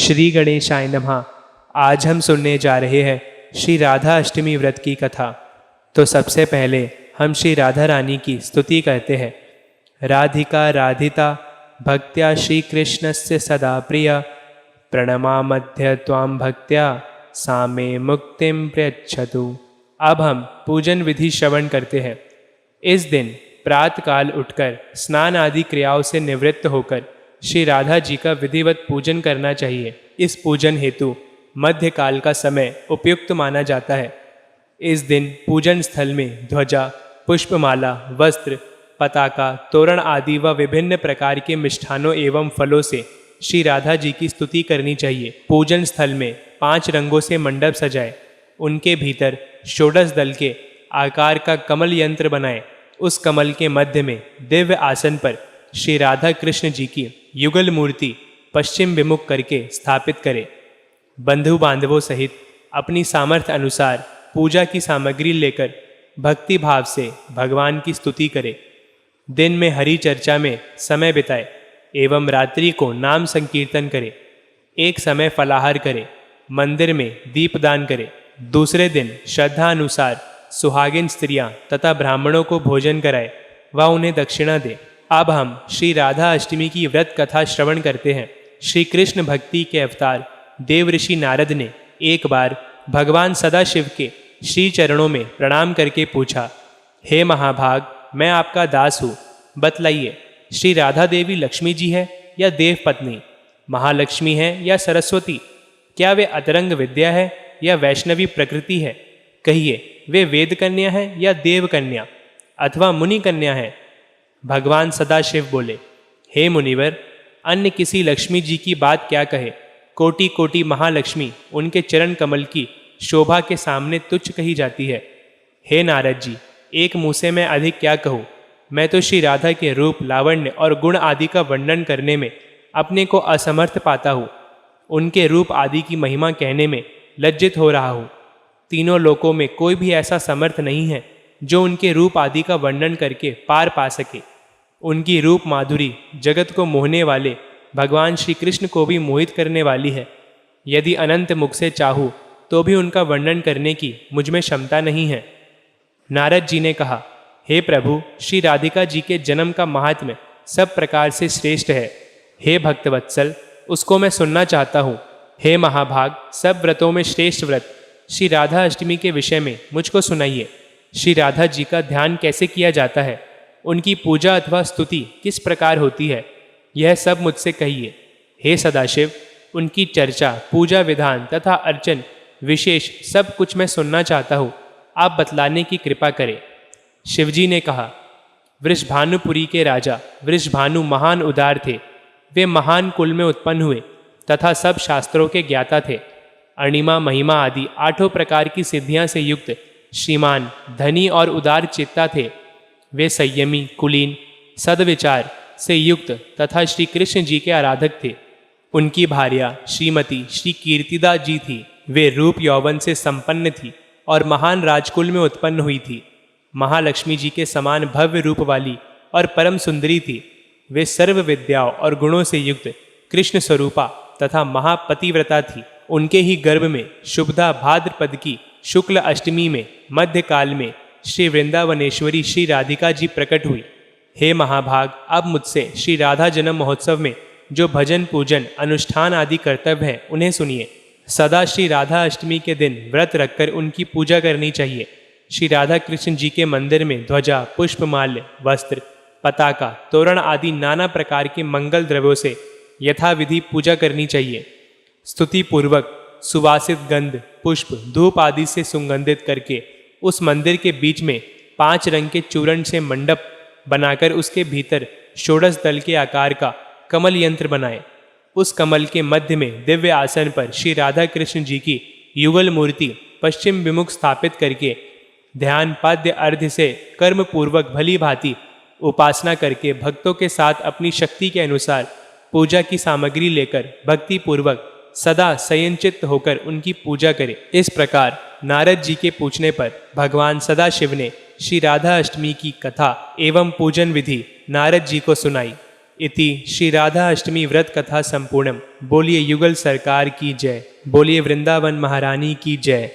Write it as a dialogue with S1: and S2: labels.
S1: श्री गणेशाय नमः। आज हम सुनने जा रहे हैं श्री राधा अष्टमी व्रत की कथा। तो सबसे पहले हम श्री राधा रानी की स्तुति करते हैं। राधिका राधिता भक्त्या श्री कृष्णस्य सदा प्रिया, प्रणमामध्य त्वां भक्त्या सा मे मुक्तिं प्रयच्छतु। अब हम पूजन विधि श्रवण करते हैं। इस दिन प्रातःकाल उठकर स्नान आदि क्रियाओं से निवृत्त होकर श्री राधा जी का विधिवत पूजन करना चाहिए। इस पूजन हेतु मध्यकाल का समय उपयुक्त माना जाता है। इस दिन पूजन स्थल में ध्वजा, पुष्पमाला, वस्त्र, पताका, तोरण आदि व विभिन्न प्रकार के मिष्ठानों एवं फलों से श्री राधा जी की स्तुति करनी चाहिए। पूजन स्थल में 5 रंगों से मंडप सजाए, उनके भीतर षोडश दल के आकार का कमल यंत्र बनाए। उस कमल के मध्य में दिव्य आसन पर श्री राधा कृष्ण जी की युगल मूर्ति पश्चिम विमुख करके स्थापित करें। बंधु बांधवों सहित अपनी सामर्थ्य अनुसार पूजा की सामग्री लेकर भक्ति भाव से भगवान की स्तुति करें। दिन में हरि चर्चा में समय बिताए एवं रात्रि को नाम संकीर्तन करे। एक समय फलाहार करे, मंदिर में दीपदान करे। दूसरे दिन श्रद्धा अनुसार सुहागिन स्त्रियां तथा ब्राह्मणों को भोजन कराए व उन्हें दक्षिणा दे। अब हम श्री राधा अष्टमी की व्रत कथा श्रवण करते हैं। श्री कृष्ण भक्ति के अवतार देव ऋषि नारद ने एक बार भगवान सदाशिव के श्री चरणों में प्रणाम करके पूछा, हे महाभाग, मैं आपका दास हूँ, बतलाइए श्री राधा देवी लक्ष्मी जी है या देव पत्नी, महालक्ष्मी है या सरस्वती? क्या वे अतरंग विद्या है या वैष्णवी प्रकृति है? कहिए, वे वेद कन्या है या देव कन्या अथवा मुनि कन्या है? भगवान सदाशिव बोले, हे मुनिवर, अन्य किसी लक्ष्मी जी की बात क्या कहे। कोटि कोटि महालक्ष्मी उनके चरण कमल की शोभा के सामने तुच्छ कही जाती है। हे नारद जी, एक मुँह से मैं अधिक क्या कहूँ। मैं तो श्री राधा के रूप, लावण्य और गुण आदि का वर्णन करने में अपने को असमर्थ पाता हूँ। उनके रूप आदि की महिमा कहने में लज्जित हो रहा हूँ। तीनों लोकों में कोई भी ऐसा समर्थ नहीं है जो उनके रूप आदि का वर्णन करके पार पा सके। उनकी रूप माधुरी जगत को मोहने वाले भगवान श्री कृष्ण को भी मोहित करने वाली है। यदि अनंत मुख से चाहूँ तो भी उनका वर्णन करने की मुझ में क्षमता नहीं है। नारद जी ने कहा, हे प्रभु, श्री राधिका जी के जन्म का महात्म्य सब प्रकार से श्रेष्ठ है। हे भक्तवत्सल, उसको मैं सुनना चाहता हूँ। हे महाभाग, सब व्रतों में श्रेष्ठ व्रत श्री राधा अष्टमी के विषय में मुझको सुनाइए। श्री राधा जी का ध्यान कैसे किया जाता है, उनकी पूजा अथवा स्तुति किस प्रकार होती है, यह सब मुझसे कहिए। हे सदाशिव, उनकी चर्चा, पूजा विधान तथा अर्चन विशेष सब कुछ मैं सुनना चाहता हूँ, आप बतलाने की कृपा करें। शिवजी ने कहा, वृषभानुपुरी के राजा वृषभानु महान उदार थे। वे महान कुल में उत्पन्न हुए तथा सब शास्त्रों के ज्ञाता थे। अणिमा, महिमा आदि 8 प्रकार की सिद्धियां से युक्त श्रीमान, धनी और उदार चित्ता थे। वे संयमी, कुलीन, सद्विचार से युक्त तथा श्री कृष्ण जी के आराधक थे। उनकी भार्या श्रीमती श्री कीर्तिदा जी थी। वे रूप यौवन से संपन्न थी और महान राजकुल में उत्पन्न हुई थी। महालक्ष्मी जी के समान भव्य रूप वाली और परम सुंदरी थी। वे सर्व विद्याओं और गुणों से युक्त कृष्ण स्वरूपा तथा महापतिव्रता थी। उनके ही गर्भ में शुभदा भाद्रपद की शुक्ल अष्टमी में मध्यकाल में श्री वृंदावनेश्वरी श्री राधिका जी प्रकट हुई। हे महाभाग, अब मुझसे श्री राधा जन्म महोत्सव में जो भजन, पूजन, अनुष्ठान आदि कर्तव्य हैं उन्हें सुनिए। सदा श्री राधा अष्टमी के दिन व्रत रखकर उनकी पूजा करनी चाहिए। श्री राधा कृष्ण जी के मंदिर में ध्वजा, पुष्पमाल्य, वस्त्र, पताका, तोरण आदि नाना प्रकार के मंगल द्रव्यों से यथाविधि पूजा करनी चाहिए। स्तुति पूर्वक सुवासित गंध, पुष्प, धूप आदि से सुगंधित करके उस मंदिर के बीच में 5 रंग के चूर्ण से मंडप बनाकर उसके भीतर षोडश दल के आकार का कमल यंत्र बनाए। उस कमल के मध्य में दिव्य आसन पर श्री राधा कृष्ण जी की युगल मूर्ति पश्चिम विमुख स्थापित करके ध्यान, पाद्य, अर्घ्य से कर्म पूर्वक भली भांति उपासना करके भक्तों के साथ अपनी शक्ति के अनुसार पूजा की सामग्री लेकर भक्ति पूर्वक सदा संयंचित होकर उनकी पूजा करे। इस प्रकार नारद जी के पूछने पर भगवान सदाशिव ने श्री राधा अष्टमी की कथा एवं पूजन विधि नारद जी को सुनाई। इति श्री राधा अष्टमी व्रत कथा संपूर्णम। बोलिए युगल सरकार की जय, बोलिए वृंदावन महारानी की जय।